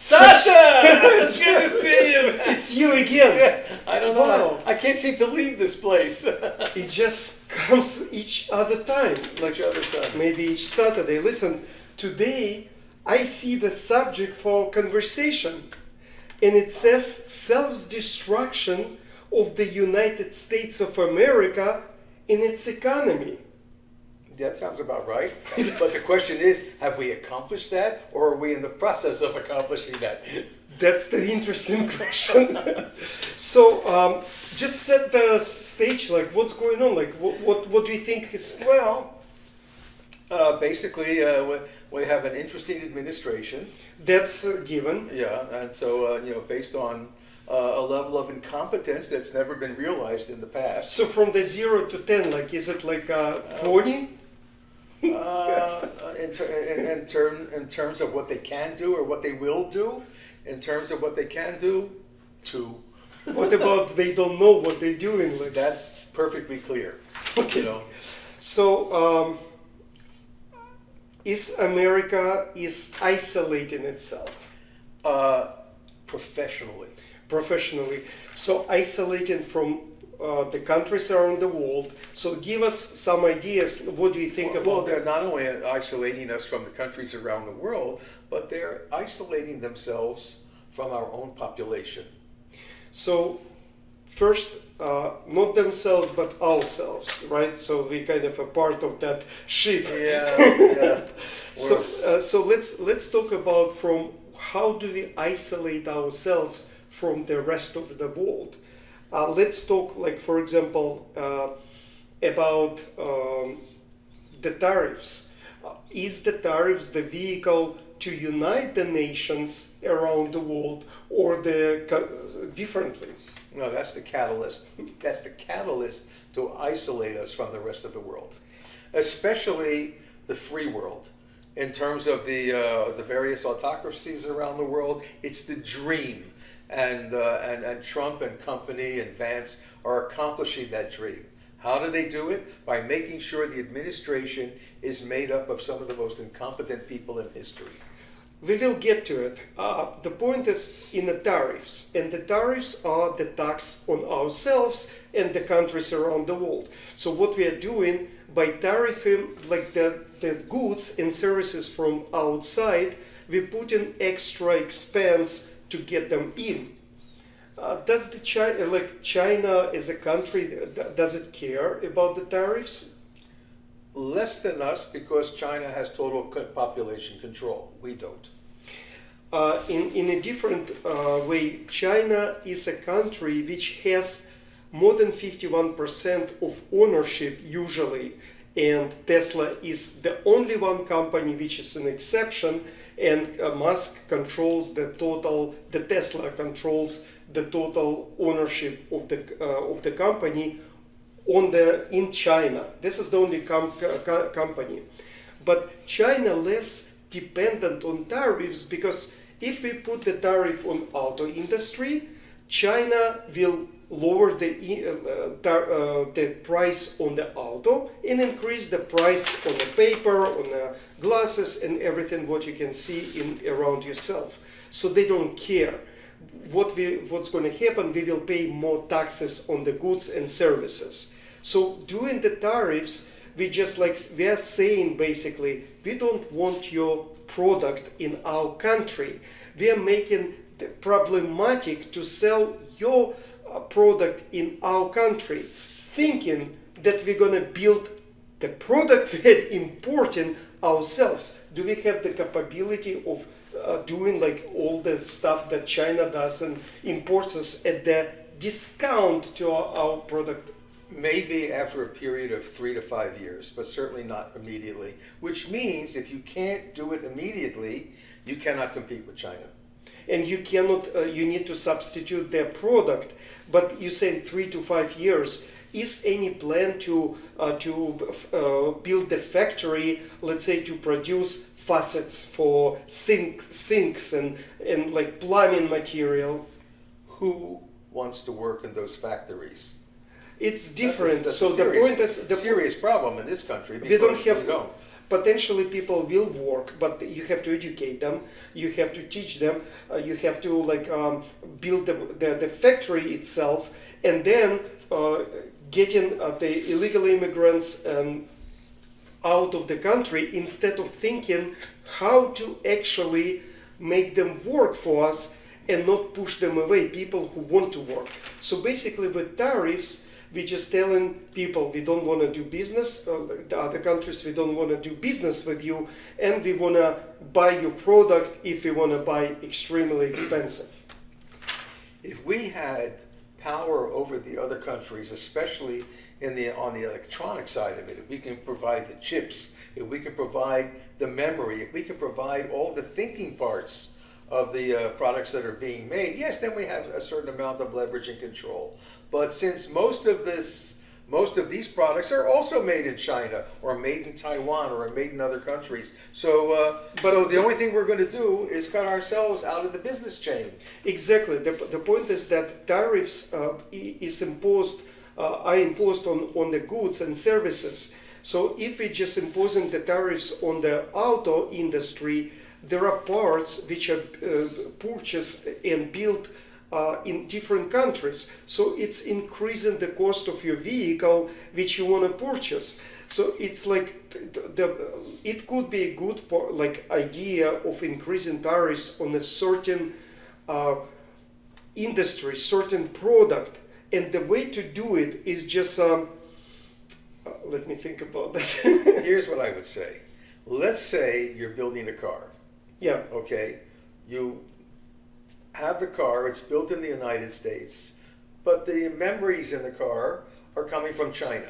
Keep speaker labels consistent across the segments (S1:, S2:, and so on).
S1: Sasha! It's good to see you, man.
S2: It's you again.
S1: I don't know.
S2: Wow.
S1: I can't seem to leave this place.
S2: It just comes each other time,
S1: Like other time.
S2: maybe each Saturday. Listen, today I see the subject for conversation, and it says self-destruction of the United States of America in its economy.
S1: That sounds about right. But the question is, have we accomplished that, or are we in the process of accomplishing that?
S2: That's the interesting question. So, just set the stage. Like, what's going on? Like, what do you think is?
S1: Well, basically, we have an interesting administration.
S2: That's given.
S1: Yeah, and so based on a level of incompetence that's never been realized in the past.
S2: So, from the 0 to 10, like, is it like 20?
S1: In terms of what they can do or what they will do, in terms of what they can do, 2.
S2: What about they don't know what they're doing? Like,
S1: That's perfectly clear.
S2: Okay.
S1: You know,
S2: so, is America is isolating itself
S1: professionally.
S2: So isolating from the countries around the world. So give us some ideas. What do you think
S1: Well,
S2: about
S1: they're
S2: that?
S1: not only isolating us from the countries around the world, but they're isolating themselves from our own population.
S2: So first, not themselves, but ourselves, right? So we kind of a part of that ship.
S1: Yeah.
S2: So let's talk about from how do we isolate ourselves from the rest of the world. Let's talk, like, for example, about the tariffs. Is the tariffs the vehicle to unite the nations around the world, or differently?
S1: No, that's the catalyst. That's the catalyst to isolate us from the rest of the world, especially the free world. In terms of the various autocracies around the world, it's the dream. And Trump and company and Vance are accomplishing that dream. How do they do it? By making sure the administration is made up of some of the most incompetent people in history.
S2: We will get to it. The point is in the tariffs, and the tariffs are the tax on ourselves and the countries around the world. So what we are doing by tariffing like the goods and services from outside, we put in extra expense to get them in. Does the China as a country, does it care about the tariffs?
S1: Less than us, because China has total population control. We don't.
S2: In a different way, China is a country which has more than 51% of ownership usually, and Tesla is the only one company which is an exception, and Musk controls the Tesla controls the total ownership of the company in China. This is the only company. But China less dependent on tariffs, because if we put the tariff on auto industry, China will lower the price on the auto and increase the price on the paper, on the glasses and everything what you can see around yourself. So they don't care. What's going to happen, we will pay more taxes on the goods and services. So doing the tariffs, we are saying basically, we don't want your product in our country. We are making it problematic to sell your product in our country, thinking that we're going to build the product we're importing ourselves. Do we have the capability of doing like all the stuff that China does and imports us at the discount to our product?
S1: Maybe after a period of 3 to 5 years, but certainly not immediately. Which means if you can't do it immediately, you cannot compete with China.
S2: And you cannot. You need to substitute their product. But you say 3 to 5 years. Is any plan to build the factory, let's say, to produce faucets for sinks and like plumbing material?
S1: Who wants to work in those factories?
S2: It's different.
S1: That's
S2: so
S1: the
S2: point is
S1: serious problem in this country.
S2: We don't
S1: because
S2: have.
S1: we don't.
S2: potentially people will work, but you have to educate them, you have to teach them, you have to build the factory itself, and then getting the illegal immigrants out of the country instead of thinking how to actually make them work for us and not push them away, people who want to work. So basically with tariffs, we're just telling people we don't want to do business, the other countries, we don't want to do business with you, and we want to buy your product if we want to buy extremely expensive.
S1: If we had power over the other countries, especially on the electronic side of it, if we can provide the chips, if we can provide the memory, if we can provide all the thinking parts of the products that are being made, yes, then we have a certain amount of leverage and control. But since most of these products are also made in China or made in Taiwan or made in other countries, so the only thing we're going to do is cut ourselves out of the business chain.
S2: Exactly. The point is that tariffs are imposed on the goods and services. So if we're just imposing the tariffs on the auto industry, there are parts which are purchased and built in different countries. So it's increasing the cost of your vehicle which you want to purchase. So it's like it could be a good idea of increasing tariffs on a certain industry, certain product. And the way to do it is just, let me think about that.
S1: Here's what I would say. Let's say you're building a car.
S2: Yeah.
S1: Okay. You have the car, it's built in the United States, but the memories in the car are coming from China.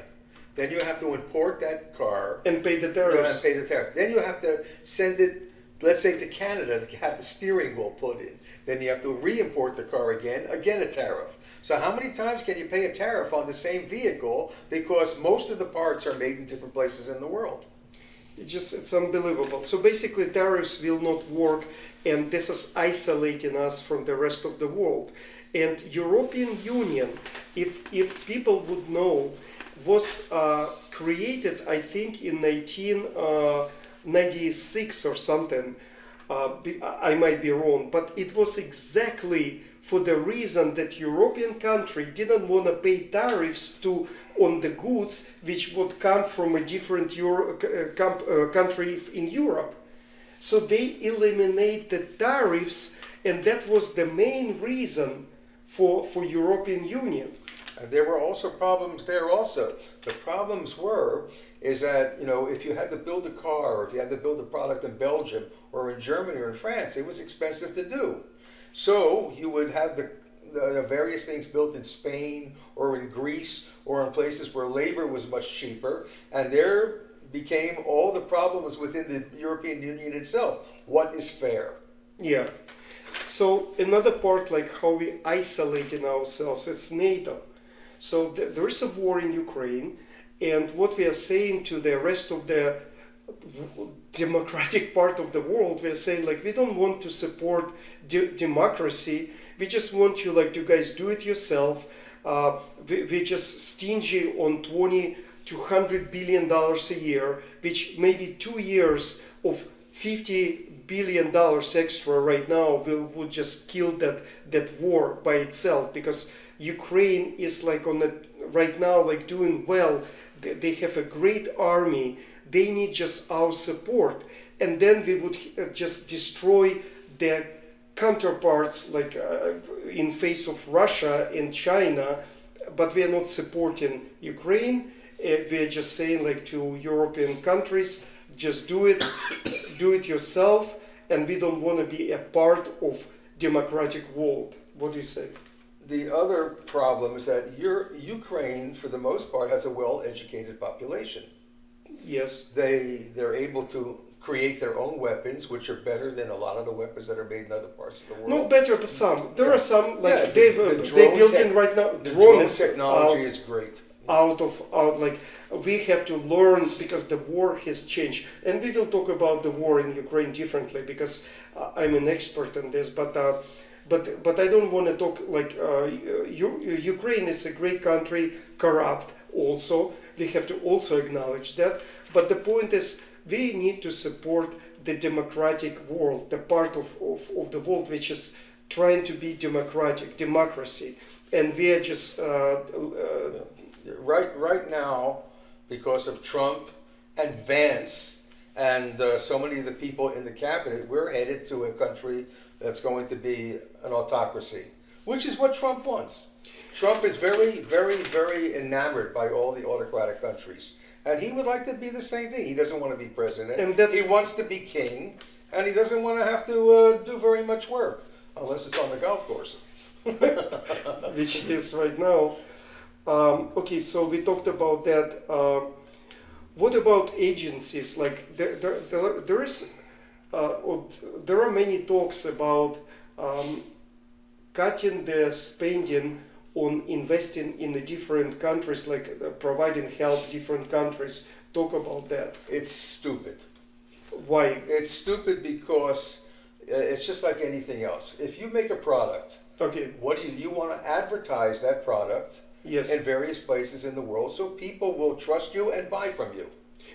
S1: Then you have to import that car.
S2: And pay the tariffs.
S1: And pay the tariff. Then you have to send it, let's say, to Canada to have the steering wheel put in. Then you have to re-import the car again a tariff. So how many times can you pay a tariff on the same vehicle, because most of the parts are made in different places in the world?
S2: It's unbelievable. So basically tariffs will not work, and this is isolating us from the rest of the world. And European Union, if people would know, was created, I think, in 1996 or something. I might be wrong, but it was exactly for the reason that European country didn't want to pay tariffs on the goods which would come from a different country in Europe. So they eliminate the tariffs, and that was the main reason for European Union.
S1: And there were also problems there also. The problems is that, if you had to build a car, or if you had to build a product in Belgium or in Germany or in France, it was expensive to do. So you would have the various things built in Spain or in Greece or in places where labor was much cheaper, and there became all the problems within the European Union itself. What is fair?
S2: Yeah. So another part, like how we isolating ourselves, it's NATO. So there is a war in Ukraine, and what we are saying to the rest of the democratic part of the world, we are saying we don't want to support democracy. We just want you to guys do it yourself. We're just stingy on $20 to $100 billion a year, which maybe 2 years of $50 billion extra right now will just kill that war by itself, because Ukraine is right now doing well. They have a great army. They need just our support, and then we would just destroy their counterparts in face of Russia and China. But we are not supporting Ukraine. We are just saying to European countries, just do it yourself, and we don't want to be a part of democratic world. What do you say?
S1: The other problem is that Ukraine, for the most part, has a well-educated population.
S2: Yes.
S1: They're able to create their own weapons, which are better than a lot of the weapons that are made in other parts of the world.
S2: Not better, but some. There are some they built in right now.
S1: The drone technology is great.
S2: We have to learn, because the war has changed, and we will talk about the war in Ukraine differently, because I'm an expert in this. But I don't want to talk Ukraine is a great country, corrupt also. We have to also acknowledge that. But the point is, we need to support the democratic world, the part of the world which is trying to be democracy. And we are just
S1: Right now, because of Trump and Vance and so many of the people in the cabinet, we're headed to a country that's going to be an autocracy, which is what Trump wants. Trump is very, very, very enamored by all the autocratic countries. And he would like to be the same thing. He doesn't want to be president.
S2: And that's-
S1: he wants to be king, and he doesn't want to have to do very much work, unless it's on the golf course.
S2: which is right now. Okay, so we talked about that. What about agencies? Like there are many talks about cutting the spending on investing in the different countries, like providing help different countries. Talk about that.
S1: It's stupid.
S2: Why?
S1: It's stupid because it's just like anything else. If you make a product,
S2: Okay.
S1: what do you want to advertise that product
S2: Yes.
S1: in various places in the world so people will trust you and buy from you.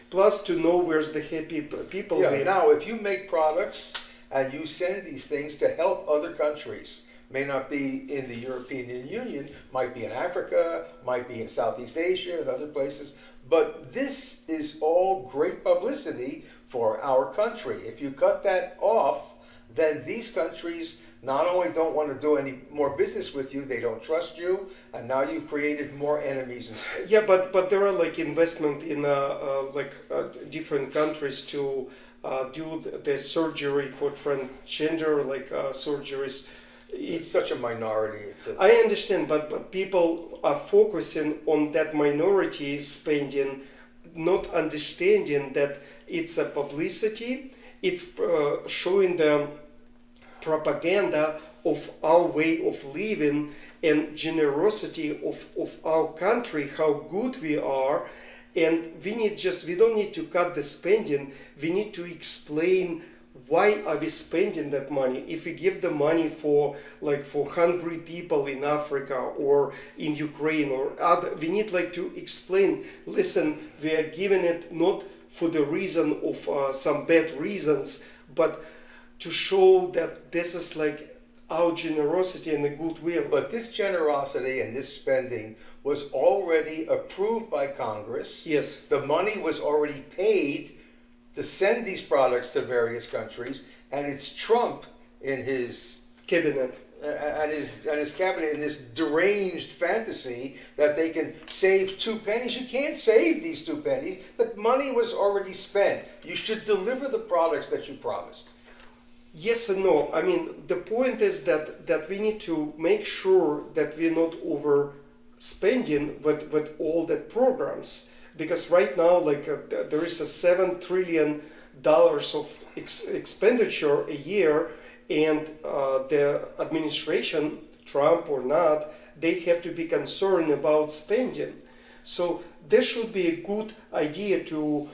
S2: Plus, to know where's the happy people
S1: Yeah.
S2: live.
S1: Now, if you make products and you send these things to help other countries, may not be in the European Union, might be in Africa, might be in Southeast Asia and other places, but this is all great publicity for our country. If you cut that off, then these countries not only don't want to do any more business with you, they don't trust you, and now you've created more enemies instead.
S2: Yeah, but there are like investment in different countries to do the surgery for transgender surgeries.
S1: It's such a minority.
S2: I understand, but people are focusing on that minority spending, not understanding that it's a publicity. It's showing the propaganda of our way of living and generosity of our country, how good we are. And we don't need to cut the spending. We need to explain why are we spending that money. If we give the money for hungry people in Africa or in Ukraine or other, we need to explain, listen, we are giving it not for the reason of some bad reasons, but to show that this is our generosity and the goodwill.
S1: But this generosity and this spending was already approved by Congress.
S2: Yes.
S1: The money was already paid to send these products to various countries, and it's Trump in his
S2: Cabinet.
S1: and his cabinet in this deranged fantasy that they can save 2 pennies. You can't save these 2 pennies. The money was already spent. You should deliver the products that you promised.
S2: Yes and no. I mean, the point is that we need to make sure that we're not overspending with all the programs. Because right now, there is a $7 trillion of expenditure a year, and the administration, Trump or not, they have to be concerned about spending. So there should be a good idea to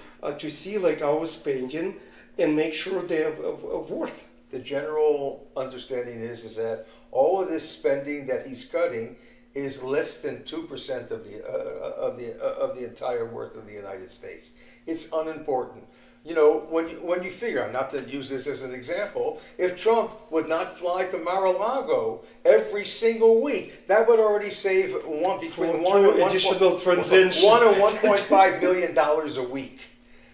S2: see our spending and make sure they are worth.
S1: The general understanding is that all of this spending that he's cutting is less than 2% of the entire worth of the United States. It's unimportant. You know, when you figure, not to use this as an example, if Trump would not fly to Mar-a-Lago every single week, that would already save between one and $1.5 million a week.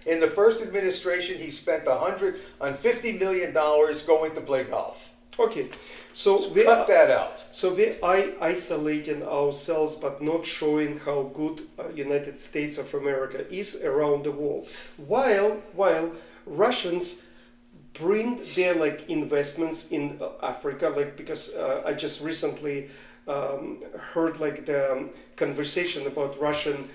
S1: In the first administration, he spent $150 million going to play golf.
S2: Okay, so we
S1: cut that out.
S2: So we are isolating ourselves, but not showing how good United States of America is around the world. While Russians bring their investments in Africa, because I just recently heard the conversation about Russian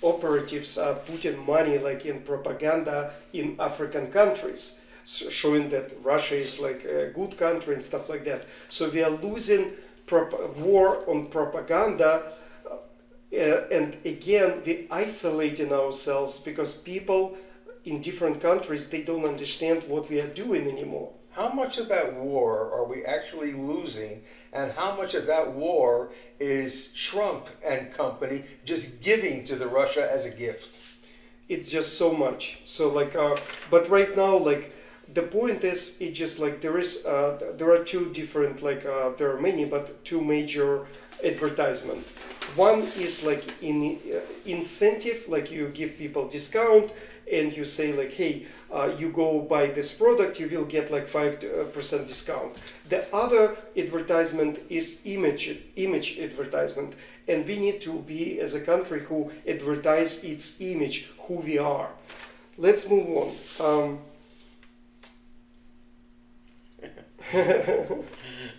S2: operatives putting money in propaganda in African countries, showing that Russia is a good country and stuff like that. So we are losing war on propaganda, and again we isolating ourselves because people in different countries, they don't understand what we are doing anymore.
S1: How much of that war are we actually losing, and how much of that war is Trump and company just giving to the Russia as a gift?
S2: it's just so much. So like, but right now, like, the point is, it just like there are two different there are many, but two major advertisement. One is like in incentive, like you give people discount, and you say like, hey, you go buy this product, you will get like 5% discount. The other advertisement is image advertisement, and we need to be as a country who advertise its image, who we are. Let's move on.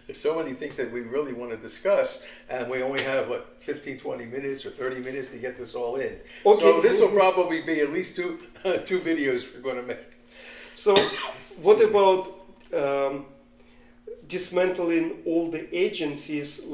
S1: There's so many things that we really want to discuss, and we only have, 15, 20 minutes or 30 minutes to get this all in.
S2: Okay.
S1: So this will probably be at least two videos we're going to make.
S2: So, what about dismantling all the agencies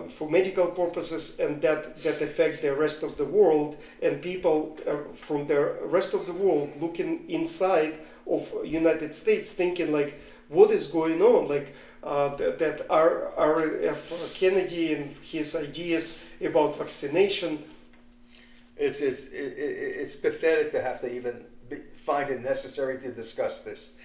S2: for medical purposes, and that affect the rest of the world, and people from the rest of the world looking inside of United States thinking like, what is going on? Like that R.F. Kennedy and his ideas about vaccination.
S1: It's pathetic to have to even find it necessary to discuss this.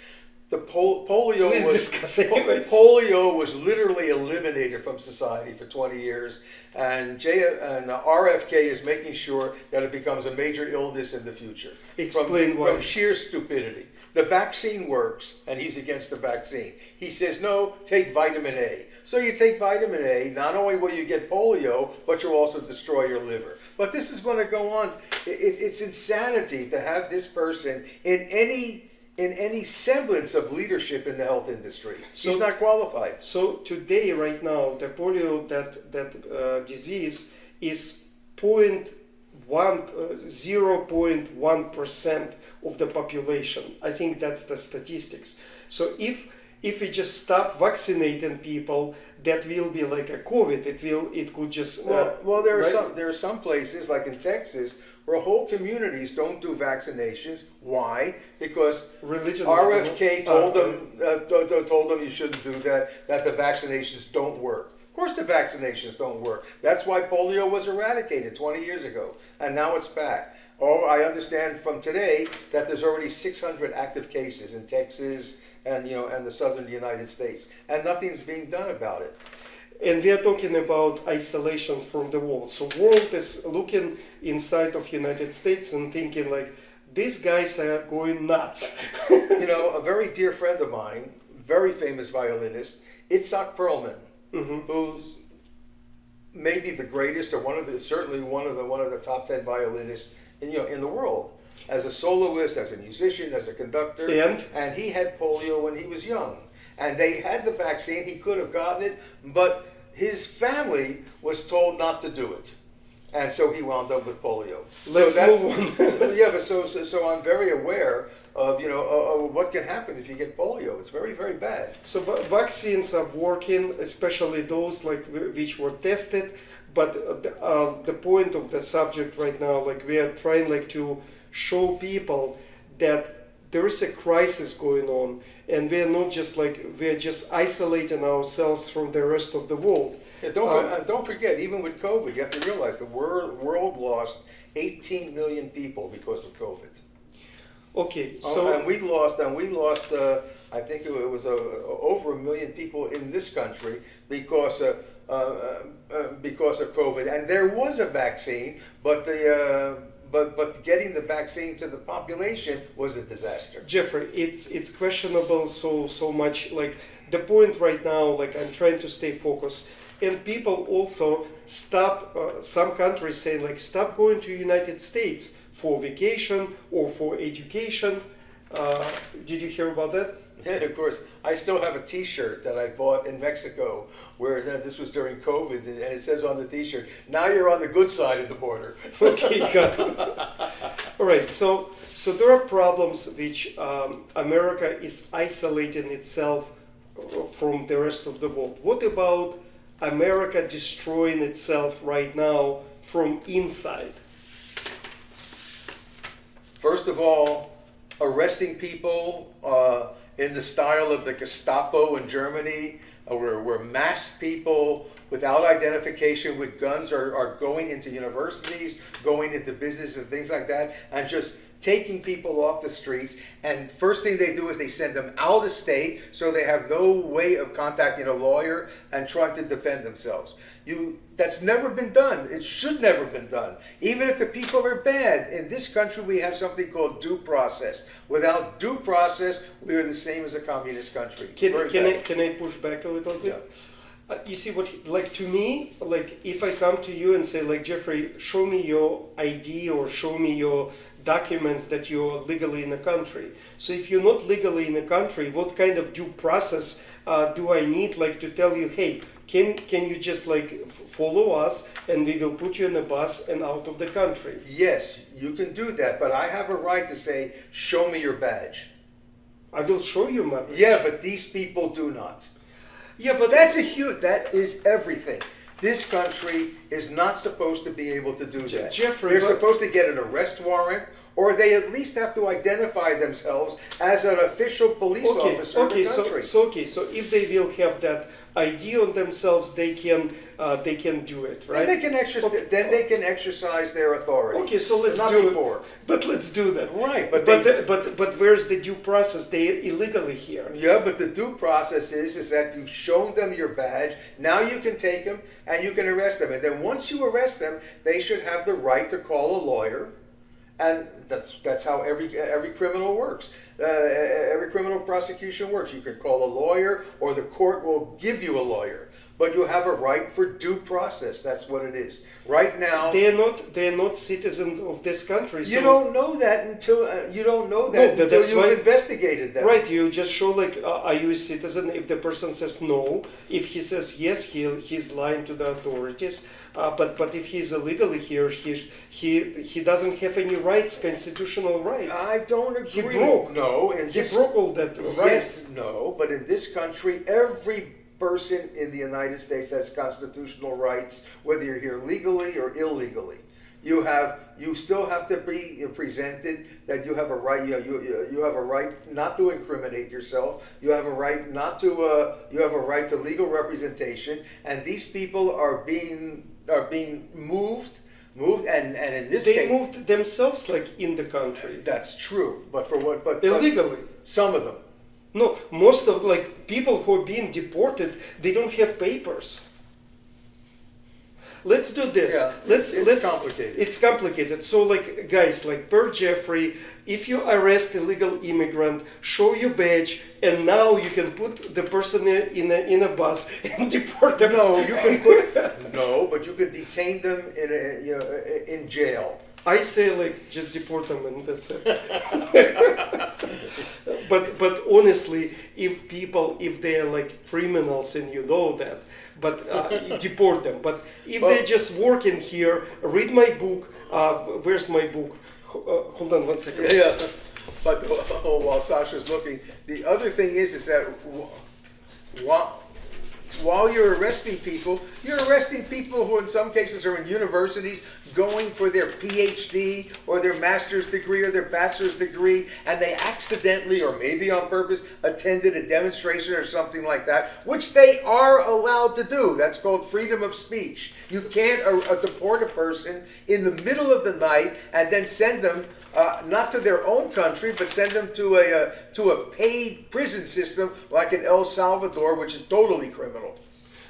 S1: The polio
S2: Please discuss it anyways.
S1: polio was literally eliminated from society for 20 years, and RFK is making sure that it becomes a major illness in the future.
S2: Explain why.
S1: From sheer stupidity. The vaccine works, and he's against the vaccine. He says, no, take vitamin A. So you take vitamin A, not only will you get polio, but you'll also destroy your liver. But this is going to go on. It's insanity to have this person in any semblance of leadership in the health industry. He's not qualified.
S2: So today, right now, the polio disease is 0.1% of the population. I think that's the statistics. So if we just stop vaccinating people, that will be like a COVID. It could just
S1: there are some places like in Texas where whole communities don't do vaccinations. Why? Because
S2: religion.
S1: RFK told them you shouldn't do that. That the vaccinations don't work. Of course, the vaccinations don't work. That's why polio was eradicated 20 years ago, and now it's back. Oh, I understand from today that there's already 600 active cases in Texas and the southern United States, and nothing's being done about it.
S2: And we are talking about isolation from the world. So world is looking inside of United States and thinking like, these guys are going nuts.
S1: A very dear friend of mine, very famous violinist, Itzhak Perlman, who's maybe the greatest, or certainly one of the top 10 violinists in the world, as a soloist, as a musician, as a conductor, and he had polio when he was young, and they had the vaccine. He could have gotten it, but his family was told not to do it, and so he wound up with polio.
S2: Let's move on.
S1: So I'm very aware of what can happen if you get polio. It's very, very bad.
S2: So vaccines are working, especially those which were tested. But the point of the subject right now, we are trying to show people that there is a crisis going on, and we are not just we are just isolating ourselves from the rest of the world.
S1: Yeah, don't forget, even with COVID, you have to realize the world lost 18 million people because of COVID.
S2: Okay, so
S1: and we lost. I think it was over 1 million people in this country because of COVID, and there was a vaccine, but but getting the vaccine to the population was a disaster.
S2: Jeffrey, it's questionable so much. The point right now, I'm trying to stay focused, and people also stop. Some countries say stop going to United States for vacation or for education. Did you hear about that?
S1: Yeah, of course. I still have a T-shirt that I bought in Mexico where this was during COVID, and it says on the T-shirt, "Now you're on the good side of the border."
S2: Okay, got it. All right, so there are problems which America is isolating itself from the rest of the world. What about America destroying itself right now from inside?
S1: First of all, arresting people in the style of the Gestapo in Germany, where mass people without identification with guns are going into universities, going into business and things like that, and just taking people off the streets. And first thing they do is they send them out of the state, so they have no way of contacting a lawyer and trying to defend themselves. That's never been done. It should never been done. Even if the people are bad. In this country, we have something called due process. Without due process, we are the same as a communist country.
S2: Can I push back a little bit?
S1: Yeah.
S2: You see what, like, to me, like, if I come to you and say, like, Jeffrey, show me your ID or show me your documents that you're legally in the country. So if you're not legally in the country, what kind of due process do I need, like, to tell you, hey, can you just, like, follow us and we will put you in a bus and out of the country?
S1: Yes, you can do that, but I have a right to say, show me your badge.
S2: I will show you my badge.
S1: Yeah, but these people do not.
S2: Yeah, but
S1: That is everything. This country is not supposed to be able to do that.
S2: Jeffrey,
S1: they're supposed to get an arrest warrant, or they at least have to identify themselves as an official police officer in the country.
S2: So if they will have that ID on themselves, they can do it, right?
S1: Then they can exercise their authority.
S2: Okay, so let's
S1: Not
S2: do
S1: before.
S2: it. But let's do that.
S1: Right,
S2: but where's the due process? They're illegally here.
S1: Yeah, but the due process is that you've shown them your badge. Now you can take them and you can arrest them. And then once you arrest them, they should have the right to call a lawyer. And that's how every criminal works. Every criminal prosecution works. You can call a lawyer, or the court will give you a lawyer. But you have a right for due process. That's what it is. Right now,
S2: they're not citizens of this country. So
S1: you don't know that until you've investigated them.
S2: Right. You just show, like, are you a citizen? If the person says no, if he says yes, he's lying to the authorities. But if he's illegally here, he doesn't have any rights, constitutional rights.
S1: I don't agree.
S2: He broke.
S1: No,
S2: He broke all that rights.
S1: Yes, no, but in this country, every person in the United States has constitutional rights, whether you're here legally or illegally. You still have to be presented that you have a right. You have a right not to incriminate yourself. You have a right not to. You have a right to legal representation. And these people are being moved, and in this case,
S2: they moved themselves, like, in the country.
S1: That's true, but for what? But
S2: Illegally.
S1: Some of them.
S2: No, most of, like, people who are being deported, they don't have papers. Let's do this.
S1: Yeah, it's complicated.
S2: It's complicated. So, like, guys, like, per Jeffrey, if you arrest a illegal immigrant, show your badge, and now you can put the person in a bus and deport them.
S1: No, but you could detain them in jail.
S2: I say, like, just deport them and that's it. But honestly, if they're, like, criminals and you know that, but you deport them. But if they're just working here, read my book. Where's my book? Hold on one second.
S1: Yeah. But while Sasha's looking, the other thing is that while you're arresting people who in some cases are in universities going for their PhD or their master's degree or their bachelor's degree, and they accidentally or maybe on purpose attended a demonstration or something like that, which they are allowed to do. That's called freedom of speech. You can't deport a person in the middle of the night and then send them not to their own country, but send them to a paid prison system like in El Salvador, which is totally criminal.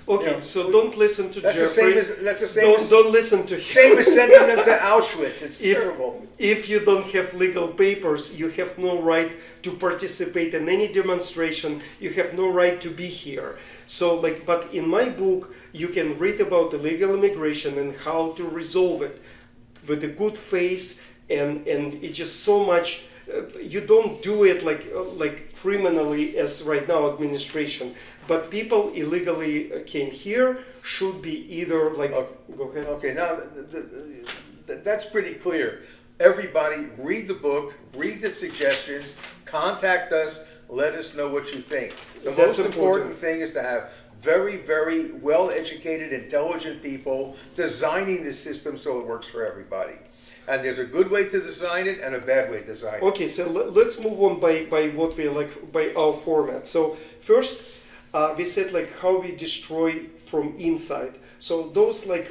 S2: Okay,
S1: Yeah.
S2: so don't listen to
S1: That's
S2: Jeffrey.
S1: the same as
S2: Don't listen to him.
S1: same as sending them to Auschwitz. It's terrible.
S2: If you don't have legal papers, you have no right to participate in any demonstration. You have no right to be here. So, like, but in my book, you can read about illegal immigration and how to resolve it with a good face, and it's just so much. You don't do it like criminally as right now administration, but people illegally came here should be either like.
S1: Okay.
S2: Go ahead.
S1: Okay, now that's pretty clear. Everybody, read the book, read the suggestions, contact us, let us know what you think. The
S2: That's
S1: most important
S2: important.
S1: thing is to have very, very well-educated, intelligent people designing the system so it works for everybody. And there's a good way to design it and a bad way to design it.
S2: Okay, so let's move on by what we like, by our format. So first, we said like how we destroy from inside. So those like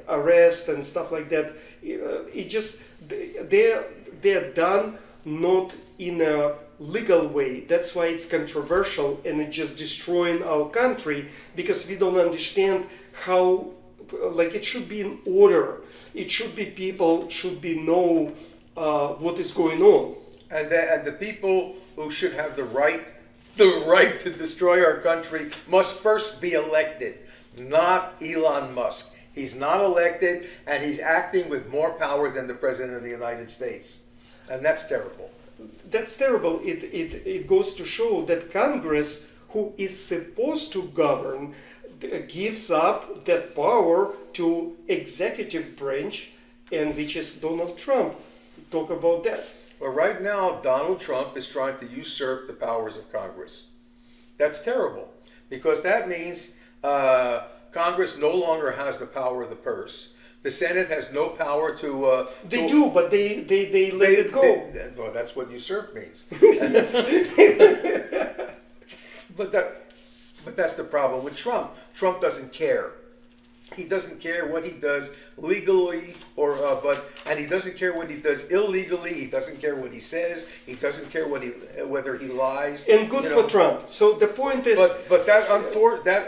S2: arrest and stuff like that, it just they're done not in a legal way. That's why it's controversial and it's just destroying our country because we don't understand how like it should be in order. It should be people should be know what is going on.
S1: And the people who should have the right to destroy our country must first be elected, not Elon Musk. He's not elected, and he's acting with more power than the President of the United States. And that's terrible.
S2: That's terrible. It goes to show that Congress, who is supposed to govern, gives up that power to executive branch, and which is Donald Trump. Talk about that.
S1: Well, right now, Donald Trump is trying to usurp the powers of Congress. That's terrible, because that means Congress no longer has the power of the purse. The Senate has no power to...
S2: They do, but they let it go.
S1: Well, that's what usurp means.
S2: Yes.
S1: But that's the problem with Trump. Trump doesn't care. He doesn't care what he does legally and he doesn't care what he does illegally. He doesn't care what he says. He doesn't care whether he lies.
S2: And good for Trump. So the point is,
S1: but that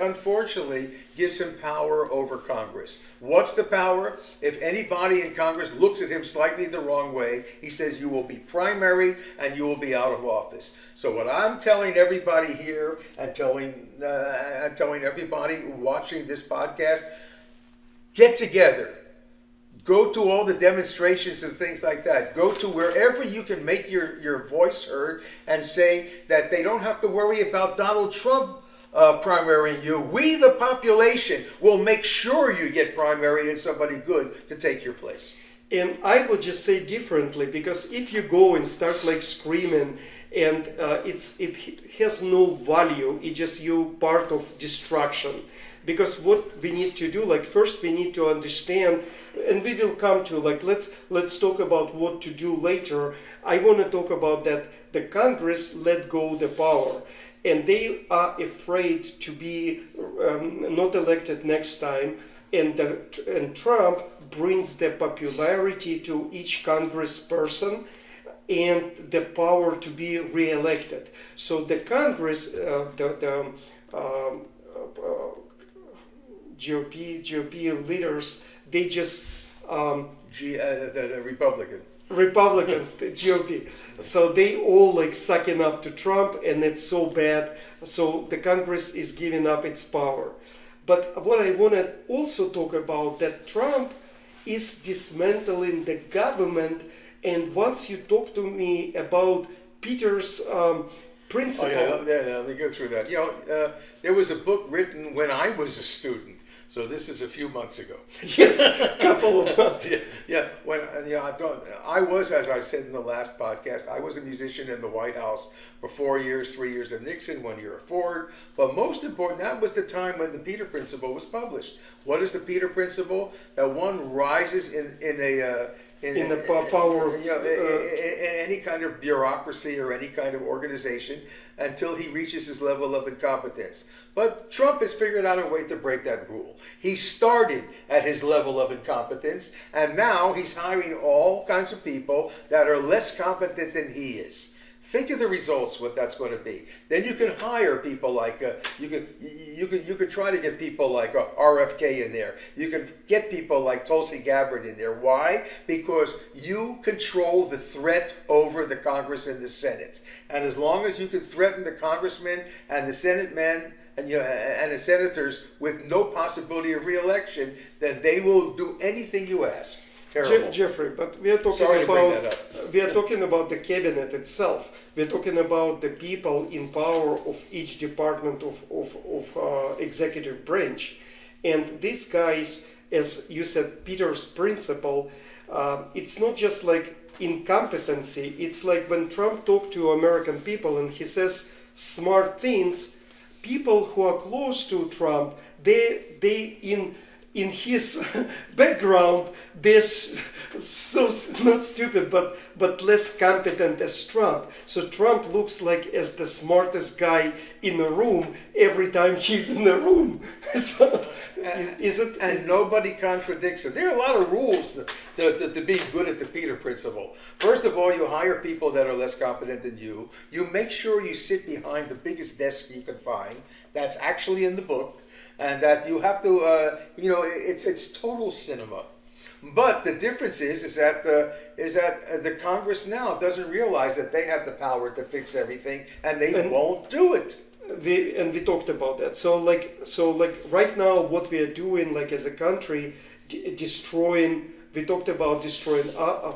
S1: unfortunately gives him power over Congress. What's the power? If anybody in Congress looks at him slightly the wrong way, he says you will be primary and you will be out of office. So what I'm telling everybody here and telling everybody watching this podcast, get together. Go to all the demonstrations and things like that. Go to wherever you can make your voice heard and say that they don't have to worry about Donald Trump primarying you. We, the population, will make sure you get primaried and somebody good to take your place.
S2: and I would just say differently, because if you go and start like screaming and it has no value, it's just you part of destruction. Because what we need to do, like first we need to understand, and we will come to like let's talk about what to do later. I want to talk about that the Congress let go the power, and they are afraid to be not elected next time, and Trump brings the popularity to each Congressperson and the power to be re-elected. So the Congress, GOP leaders, they just
S1: the
S2: Republicans, the GOP. So they all like sucking up to Trump, and it's so bad. So the Congress is giving up its power. But what I want to also talk about, that Trump is dismantling the government. And once you talk to me about Peter's principle.
S1: Oh yeah, let me go through that. There was a book written when I was a student. So this is a few months ago.
S2: Yes, a couple of months.
S1: When I thought I was, as I said in the last podcast, I was a musician in the White House for 4 years, 3 years of Nixon, 1 year of Ford. But most important, that was the time when the Peter Principle was published. What is the Peter Principle? That one rises in any kind of bureaucracy or any kind of organization until he reaches his level of incompetence. But Trump has figured out a way to break that rule. He started at his level of incompetence, and now he's hiring all kinds of people that are less competent than he is. Think of the results, what that's going to be. Then you can hire people like you can try to get people like RFK in there. You can get people like Tulsi Gabbard in there. Why? Because you control the threat over the Congress and the Senate. And as long as you can threaten the congressmen and the Senate men and the senators with no possibility of re-election, then they will do anything you ask. Terrible.
S2: Jeffrey, but we are talking talking about the cabinet itself. We're talking about the people in power of each department of executive branch, and these guys, as you said, Peter's principle. It's not just like incompetency. It's like when Trump talked to American people and he says smart things. People who are close to Trump, they in his background, there's so not stupid, but less competent as Trump. So Trump looks like as the smartest guy in the room every time he's in the room. So,
S1: and nobody contradicts it. There are a lot of rules to be good at the Peter principle. First of all, you hire people that are less competent than you. You make sure you sit behind the biggest desk you can find. That's actually in the book. And that you have to, it's total cinema. But the difference is that the Congress now doesn't realize that they have the power to fix everything, and they won't do it.
S2: We talked about that. So like right now, what we are doing, like as a country, destroying. We talked about destroying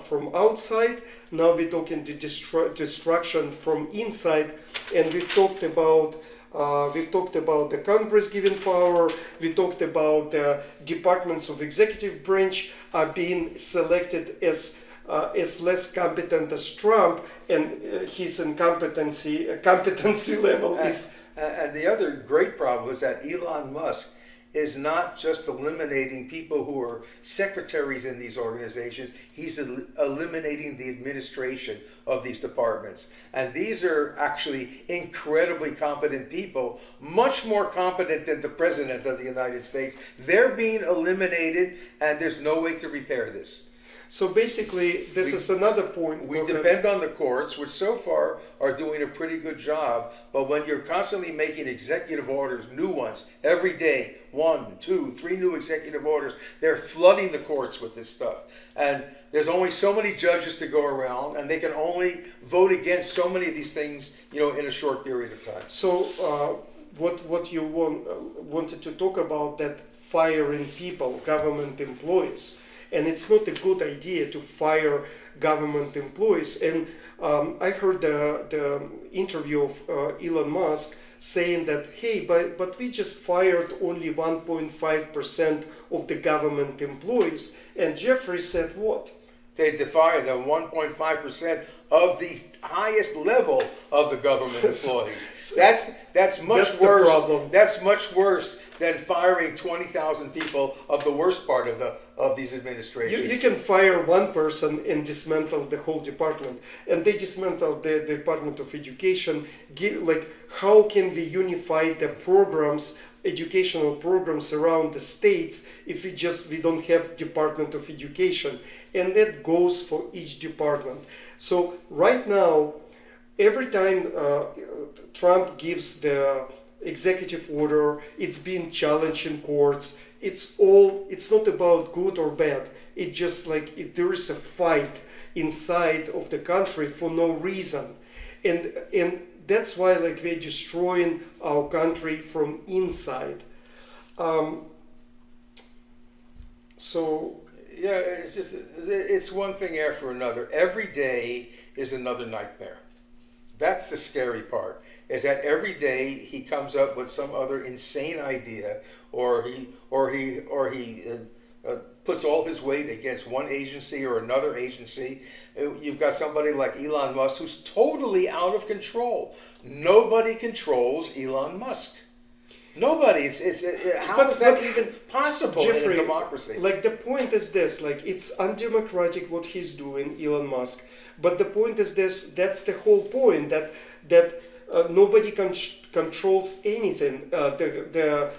S2: from outside. Now we're talking the destruction from inside, and we've talked about the Congress giving power. We talked about the departments of executive branch are being selected as less competent as Trump, and his competency level is.
S1: And the other great problem is that Elon Musk is not just eliminating people who are secretaries in these organizations, he's eliminating the administration of these departments. And these are actually incredibly competent people, much more competent than the President of the United States. They're being eliminated, and there's no way to repair this.
S2: So basically, this is another point.
S1: We depend on the courts, which so far are doing a pretty good job. But when you're constantly making executive orders, new ones, every day, 1, 2, 3 new executive orders, they're flooding the courts with this stuff. And there's only so many judges to go around, and they can only vote against so many of these things, in a short period of time.
S2: So what you wanted to talk about, that firing people, government employees. And it's not a good idea to fire government employees. And I heard the interview of Elon Musk saying that, hey, but we just fired only 1.5% of the government employees. And Jeffrey said what?
S1: They fired the 1.5% of the highest level of the government employees. That's much worse. The problem. That's much worse than firing 20,000 people of the worst part of these administrations.
S2: You can fire one person and dismantle the whole department, and they dismantled the Department of Education. How can we unify the programs, educational programs around the states if we don't have Department of Education? And that goes for each department. So right now, every time Trump gives the executive order, it's being challenged in courts. It's not about good or bad. It's just there is a fight inside of the country for no reason, and that's why we're destroying our country from inside.
S1: Yeah, it's one thing after another. Every day is another nightmare. That's the scary part, is that every day he comes up with some other insane idea, or he puts all his weight against one agency or another agency. You've got somebody like Elon Musk who's totally out of control. Nobody controls Elon Musk. Nobody. How is that even possible, Jeffrey, in a democracy?
S2: The point is this: it's undemocratic what he's doing, Elon Musk. But the point is this: that's the whole point. That nobody controls anything. The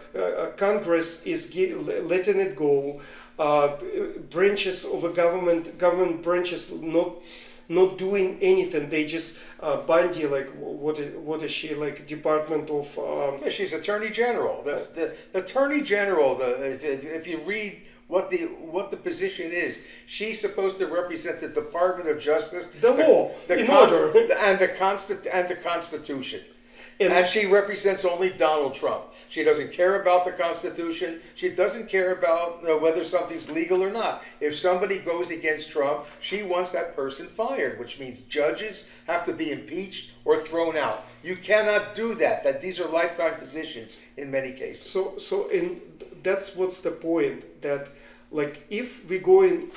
S2: Congress is letting it go. Branches of a government branches not doing anything. They just Bundy, what is she, Department of?
S1: Yeah, she's Attorney General. That's the Attorney General. If you read what the position is, she's supposed to represent the Department of Justice,
S2: the law, order,
S1: and the Constitution. And she represents only Donald Trump. She doesn't care about the Constitution. She doesn't care about whether something's legal or not. If somebody goes against Trump, she wants that person fired, which means judges have to be impeached or thrown out. You cannot do that. These are lifetime positions in many cases.
S2: So that's what's the point. That if we're going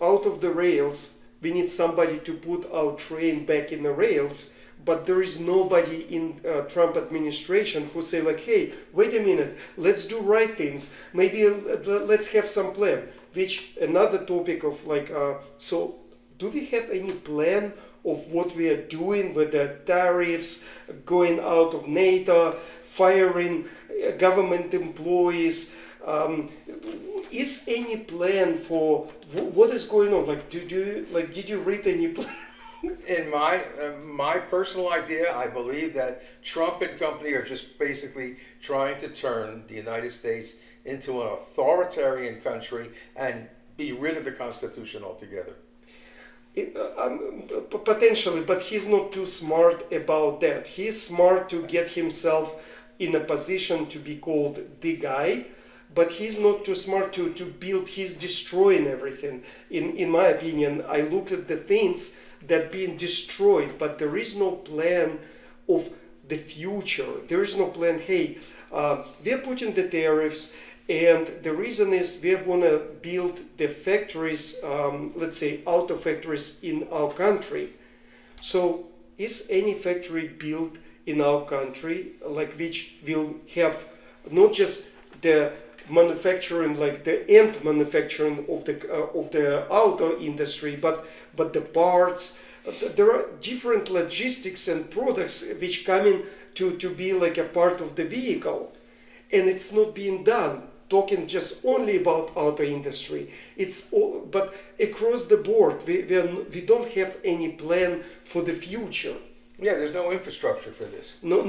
S2: out of the rails, we need somebody to put our train back in the rails. but there is nobody in Trump administration who say like, hey, wait a minute, let's do right things. Maybe let's have some plan. Which another topic of like, so do we have any plan of what we are doing with the tariffs, going out of NATO, firing government employees? Is any plan for what is going on? Like, did you read any plan?
S1: In my personal idea, I believe that Trump and company are just basically trying to turn the United States into an authoritarian country and be rid of the Constitution altogether.
S2: Potentially, but he's not too smart about that. He's smart to get himself in a position to be called the guy, but he's not too smart to build. He's destroying everything. In my opinion, I look at the things that being destroyed, but there is no plan of the future. There is no plan. Hey, we are putting the tariffs, and the reason is we want to build the factories, let's say auto factories in our country. So is any factory built in our country, like which will have not just the manufacturing, like the end manufacturing of the auto industry, but the parts. There are different logistics and products which come in to be like a part of the vehicle, and it's not being done. Talking just only about auto industry, it's all, but across the board we don't have any plan for the future.
S1: Yeah, there's no infrastructure for this.
S2: No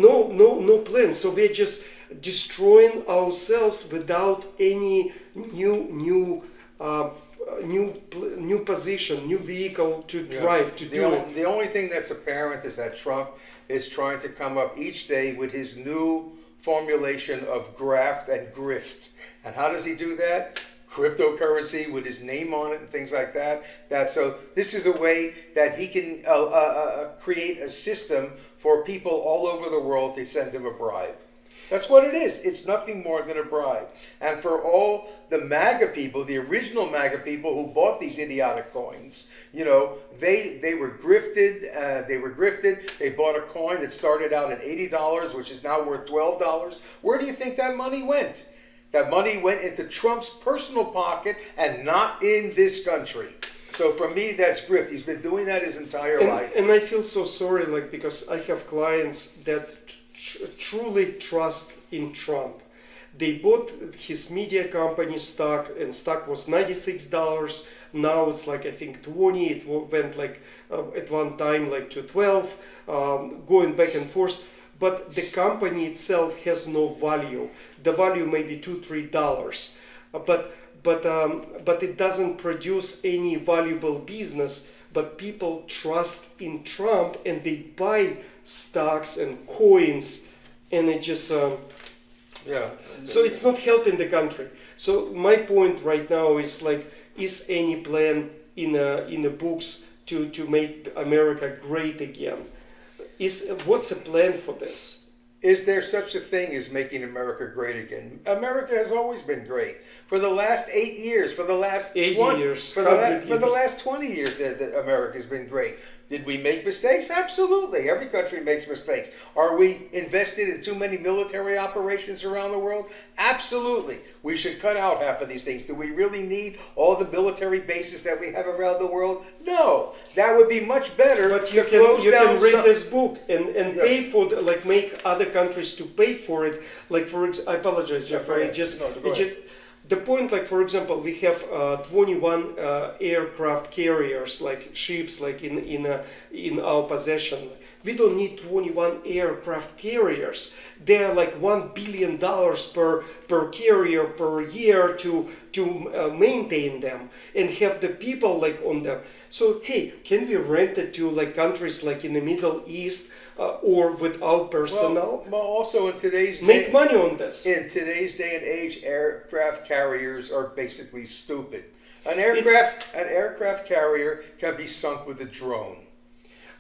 S2: plan. So we're just destroying ourselves without any new position, new vehicle to drive to do it.
S1: The only thing that's apparent is that Trump is trying to come up each day with his new formulation of graft and grift. And how does he do that? Cryptocurrency with his name on it and things like that. So this is a way that he can create a system for people all over the world to send him a bribe. That's what it is. It's nothing more than a bribe. And for all the MAGA people, the original MAGA people who bought these idiotic coins, you know, they were grifted. They bought a coin that started out at $80, which is now worth $12. Where do you think that money went? That money went into Trump's personal pocket and not in this country. So for me, that's grift. He's been doing that his entire life.
S2: And I feel so sorry, like, because I have clients that truly trust in Trump. They bought his media company stock, and stock was $96. Now it's like, I think 20. It went like at one time like to 12, going back and forth. But the company itself has no value. The value may be $2-3, but it doesn't produce any valuable business. But people trust in Trump and they buy stocks and coins, and it just
S1: yeah.
S2: So it's not helping the country. So my point right now is like, is any plan in the books to make America great again? What's the plan for this?
S1: Is there such a thing as making America great again? America has always been great. For the last 8 years, for the last
S2: 80 years,
S1: for the last 20 years, that America has been great. Did we make mistakes? Absolutely. Every country makes mistakes. Are we invested in too many military operations around the world? Absolutely. We should cut out half of these things. Do we really need all the military bases that we have around the world? No. That would be much better.
S2: But you can read this book and pay for make other countries to pay for it. Like I apologize, Geoff. The point, like for example, we have 21 aircraft carriers, like ships, like in our possession. We don't need 21 aircraft carriers. They're like $1 billion per carrier per year to maintain them and have the people like on them. So hey, can we rent it to like countries like in the Middle East or without personnel?
S1: Well, also in today's
S2: make money on this.
S1: In today's day and age, aircraft carriers are basically stupid. An aircraft carrier can be sunk with a drone.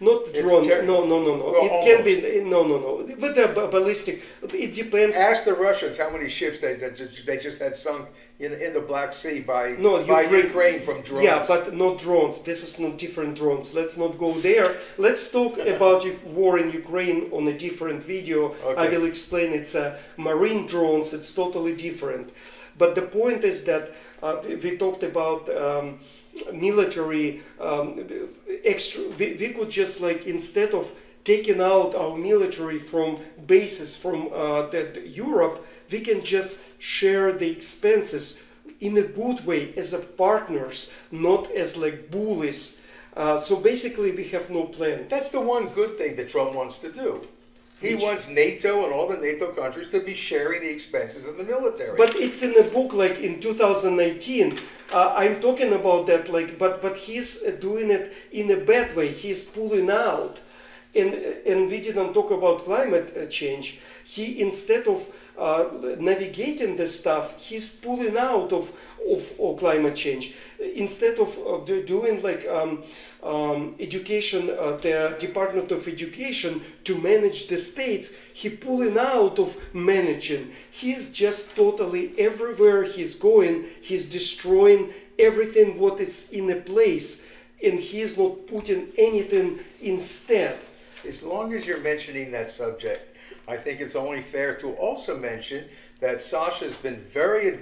S2: Not drone. No.
S1: Well,
S2: It can be no. with the ballistic, it depends.
S1: Ask the Russians how many ships they just had sunk in the Black Sea by
S2: Ukraine,
S1: Ukraine from drones.
S2: Yeah, but not drones. This is not different drones. Let's not go there. Let's talk about war in Ukraine on a different video.
S1: Okay.
S2: I will explain. It's marine drones. It's totally different. But the point is that we talked about military extra. We could just like, instead of taking out our military from bases from Europe, we can just share the expenses in a good way as a partners, not as like bullies. So basically, we have no plan.
S1: That's the one good thing that Trump wants to do. He wants NATO and all the NATO countries to be sharing the expenses of the military.
S2: But it's in a book like in 2019. I'm talking about that, like, but he's doing it in a bad way. He's pulling out, and we didn't talk about climate change. He, instead of navigating the stuff, he's pulling out of climate change. Instead of doing like education, the Department of Education to manage the states, he pulling out of managing. He's just totally everywhere he's going, he's destroying everything what is in a place, and he's not putting anything instead.
S1: As long as you're mentioning that subject, I think it's only fair to also mention that Sasha's been very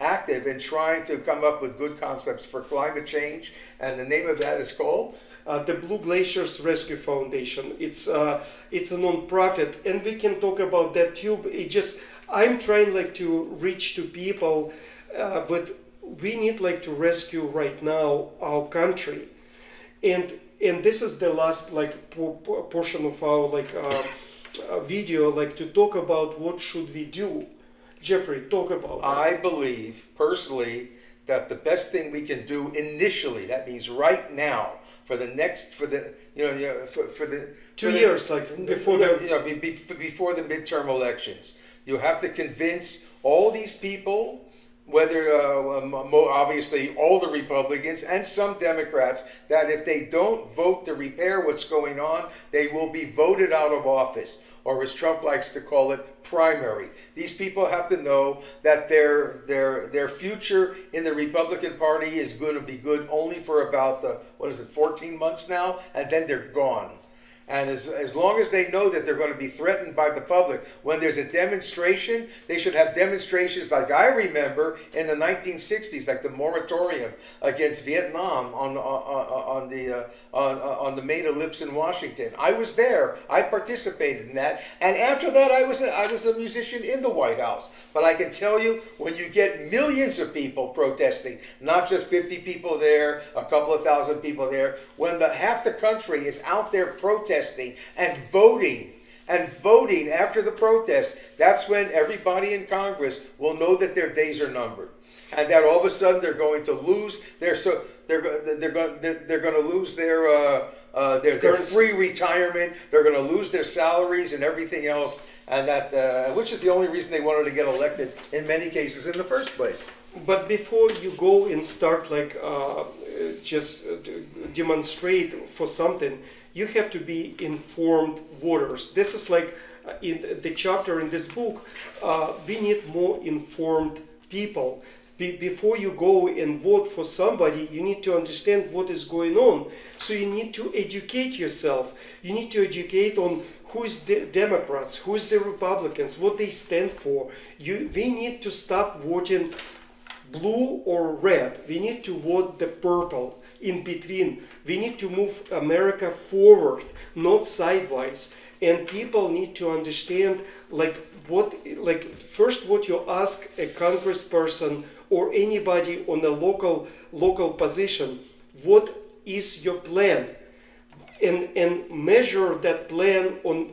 S1: active in trying to come up with good concepts for climate change, and the name of that is called?
S2: The Blue Glaciers Rescue Foundation. It's a non-profit, and we can talk about that too. I'm trying like to reach to people, but we need like to rescue right now our country, and this is the last like portion of our like video, like to talk about what should we do. Jeffrey, talk about that.
S1: I believe personally that the best thing we can do initially, that means right now, for the
S2: 2 years, like before
S1: before the midterm elections, you have to convince all these people, whether obviously all the Republicans and some Democrats, that if they don't vote to repair what's going on, they will be voted out of office, or as Trump likes to call it, primary. These people have to know that their future in the Republican Party is going to be good only for about 14 months now, and then they're gone. And as long as they know that they're going to be threatened by the public, when there's a demonstration, they should have demonstrations like I remember in the 1960s, like the moratorium against Vietnam on the main ellipse in Washington. I was there. I participated in that. And after that, I was a musician in the White House. But I can tell you, when you get millions of people protesting, not just 50 people there, a couple of thousand people there, when half the country is out there protesting and voting after the protest, that's when everybody in Congress will know that their days are numbered, and that all of a sudden they're going to lose their free retirement, they're going to lose their salaries and everything else, and that which is the only reason they wanted to get elected in many cases in the first place.
S2: But before you go and start like just demonstrate for something, you have to be informed voters. This is like in the chapter in this book, we need more informed people. Before you go and vote for somebody, you need to understand what is going on. So you need to educate yourself. You need to educate on who is the Democrats, who is the Republicans, what they stand for. We need to stop voting blue or red. We need to vote the purple in between. We need to move America forward, not sideways. And people need to understand first what you ask a congressperson or anybody on a local position, what is your plan? And measure that plan on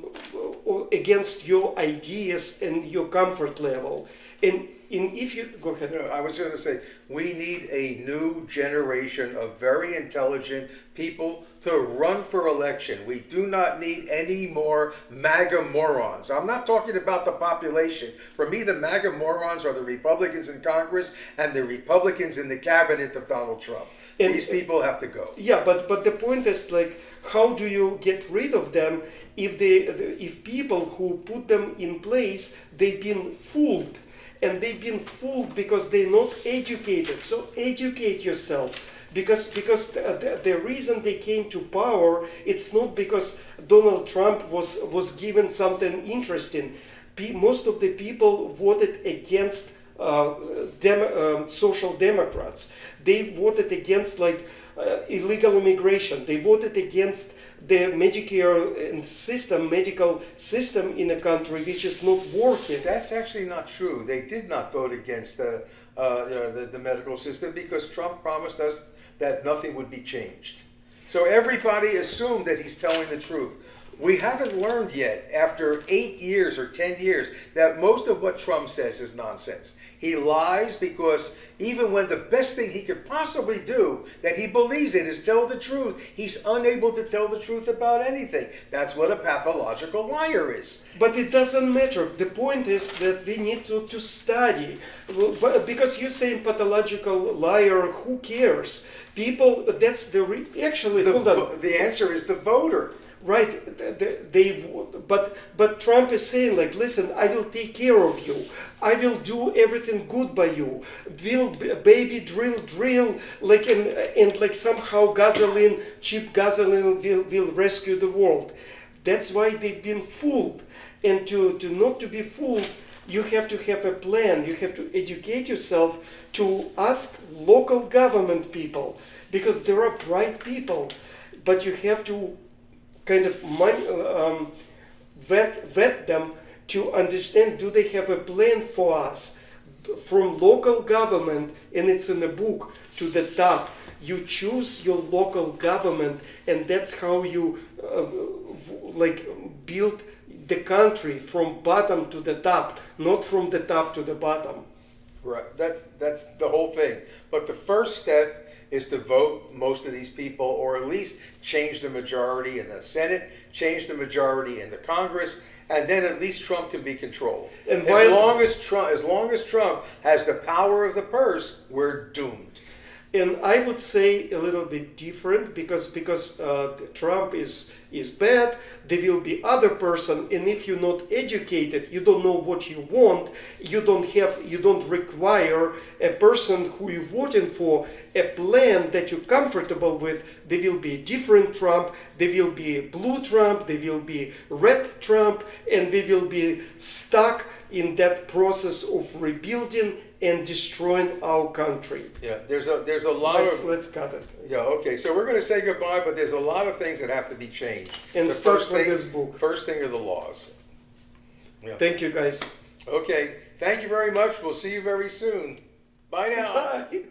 S2: against your ideas and your comfort level. And if you go ahead.
S1: I was going to say, we need a new generation of very intelligent people to run for election. We do not need any more MAGA morons. I'm not talking about the population. For me, the MAGA morons are the Republicans in Congress and the Republicans in the cabinet of Donald Trump. These people have to go.
S2: Yeah, but the point is, like, how do you get rid of them if people who put them in place, they've been fooled, and they've been fooled because they're not educated. So educate yourself. Because the reason they came to power, it's not because Donald Trump was given something interesting. Most of the people voted against social democrats. They voted against illegal immigration. They voted against the Medicare system, medical system in a country which is not working.
S1: That's actually not true. They did not vote against the medical system because Trump promised us that nothing would be changed. So everybody assumed that he's telling the truth. We haven't learned yet, after 8 years or 10 years, that most of what Trump says is nonsense. He lies because even when the best thing he could possibly do, that he believes in, is tell the truth, he's unable to tell the truth about anything. That's what a pathological liar is.
S2: But it doesn't matter. The point is that we need to study. Because you're saying pathological liar, who cares? People, that's actually...
S1: The answer is the voter.
S2: Right, but Trump is saying, like, listen, I will take care of you. I will do everything good by you. Will baby drill, like, and like somehow cheap gasoline will rescue the world. That's why they've been fooled. And to not to be fooled, you have to have a plan. You have to educate yourself, to ask local government people, because there are bright people, but you have to kind of vet them to understand, do they have a plan for us from local government, and it's in the book, to the top. You choose your local government, and that's how you build the country from bottom to the top, not from the top to the bottom.
S1: Right, that's the whole thing. But the first step is to vote most of these people, or at least change the majority in the Senate, change the majority in the Congress, and then at least Trump can be controlled. And as long as Trump has the power of the purse, we're doomed.
S2: And I would say a little bit different, because Trump is bad. There will be other person, and if you're not educated, you don't know what you want. You don't require a person who you're voting for a plan that you're comfortable with. There will be a different Trump. There will be a blue Trump. There will be red Trump, and we will be stuck in that process of rebuilding and destroying our country.
S1: Yeah, there's a lot of...
S2: Let's cut it.
S1: Yeah, okay, so we're going to say goodbye, but there's a lot of things that have to be changed.
S2: And start with this book.
S1: First thing are the laws. Yeah.
S2: Thank you, guys.
S1: Okay, thank you very much. We'll see you very soon. Bye now.
S2: Bye.